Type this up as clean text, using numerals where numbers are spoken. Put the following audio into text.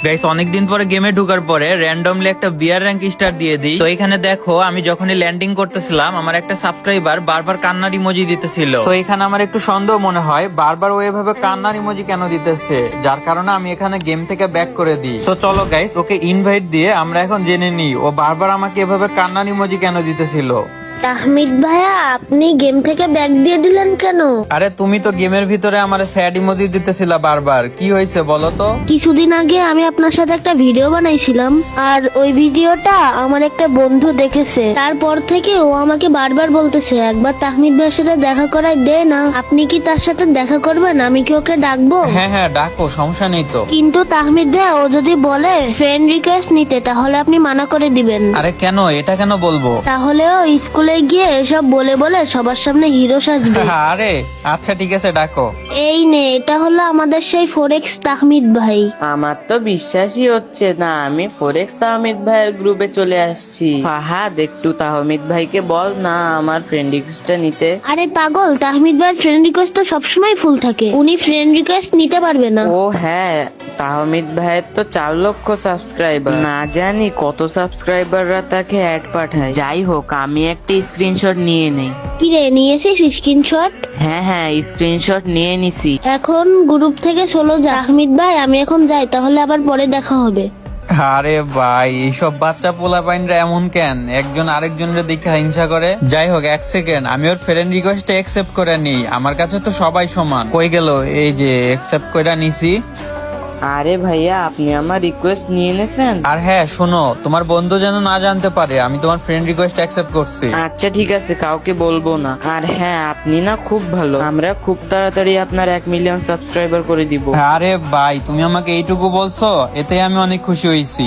Guys অনেকদিন পরে গেমে ঢোকার পরে র্যান্ডমলি একটা বিয়ার র্যাঙ্ক স্টার দিয়ে দিই। তো এখানে দেখো আমি যখনই ল্যান্ডিং করতেছিলাম আমার একটা সাবস্ক্রাইবার বারবার কান্নার ইমোজি দিতেছিল। তো এখানে আমার একটু সন্দেহ মনে হয় বারবার ও এভাবে কান্নার ইমোজি কেন দিতেছে, যার কারণে আমি এখানে গেম থেকে ব্যাক করে দিই। তো চলো গাইস ওকে ইনভাইট দিয়ে আমরা এখন জেনে নিই ও বারবার আমাকে এভাবে কান্নার ইমোজি কেন দিতেছিল। তাহমিদ ভাইয়া, আপনি গেম থেকে ব্যাগ দিয়ে দিলেন কেন? আরে তুমি তো গেমের ভিতরে আমার স্যাড ইমোজি দিতেছিলা বারবার, কি হয়েছে বলো তো? কিছুদিন আগে আমি আপনার সাথে একটা ভিডিও বানাইছিলাম, আর ওই ভিডিওটা আমার একটা বন্ধু দেখেছে। তারপর থেকে ও আমাকে বারবার বলতেছে একবার তাহমিদ ভাইয়ের সাথে দেখা করাই দে না। আপনি কি তার সাথে দেখা করবেন? আমি কি ওকে ডাকবো? হ্যাঁ হ্যাঁ ডাকো, সমস্যা নেই তো। কিন্তু তাহমিদ ভাইয়া, ও যদি বলে ফ্রেন্ড রিকোয়েস্ট নিতে, তাহলে আপনি মানা করে দিবেন। আরে কেন, এটা কেন বলবো? তাহলে ও স্কুলে গিয়ে এসব বলে বলে সবার সামনে হিরো সাজবে। আরে আচ্ছা ঠিক আছে ডাকো। এই নে, এটা হলো আমাদের সেই ফোরেক্স তাহমিদ ভাই। আমার তো বিশ্বাসই হচ্ছে না আমি ফোরেক্স তাহমিদ ভাইয়ের গ্রুপে চলে আসছি। ফাহাদ, একটু তাহমিদ ভাইকে বল না আমার ফ্রেন্ড রিকোয়েস্টটা নিতে। আরে পাগল, তাহমিদ ভাইয়ের ফ্রেন্ড রিকোয়েস্ট তো সবসময় ফুল থাকে, উনি ফ্রেন্ড রিকোয়েস্ট নিতে পারবে না। ও হ্যাঁ, তাহমিদ ভাইয়ের তো 4 লক্ষ সাবস্ক্রাইবার, না জানি কত সাবস্ক্রাইবাররা তাকে অ্যাড পাঠায়। যাই হোক, আমি একটা স্ক্রিনশট নিয়ে নেই। কি রে, নিয়েছিস স্ক্রিনশট? হ্যাঁ হ্যাঁ, স্ক্রিনশট নিয়ে নিছি। এখন গ্রুপ থেকে চলো যা। তাহমিদ ভাই, আমি এখন যাই, তাহলে আবার পরে দেখা হবে। আরে ভাই এইসব বাচ্চা পোলাপাইনরা এমন কেন, একজন আরেকজনের দিকে হিংসা করে? যাই হোক এক সেকেন্ড, আমি ওর ফ্রেন্ড রিকোয়েস্ট একসেপ্ট করে নিই, আমার কাছে তো সবাই সমান। কই গেল? এই যে একসেপ্ট করে নিছি। আরে ভাইয়া, আপনি আমার রিকোয়েস্ট নিয়ে নিয়েছেন? আর হ্যাঁ শোনো, তোমার বন্ধু যেন না জানতে পারে আমি তোমার ফ্রেন্ড রিকোয়েস্ট অ্যাকসেপ্ট করছি। আচ্ছা ঠিক আছে, কাউকে বলবো না। আর হ্যাঁ, আপনি না খুব ভালো, আমরা খুব তাড়াতাড়ি আপনার 1 মিলিয়ন সাবস্ক্রাইবার করে দিব। আরে ভাই তুমি আমাকে এইটুকু বলছো, এতে আমি অনেক খুশি হয়েছি।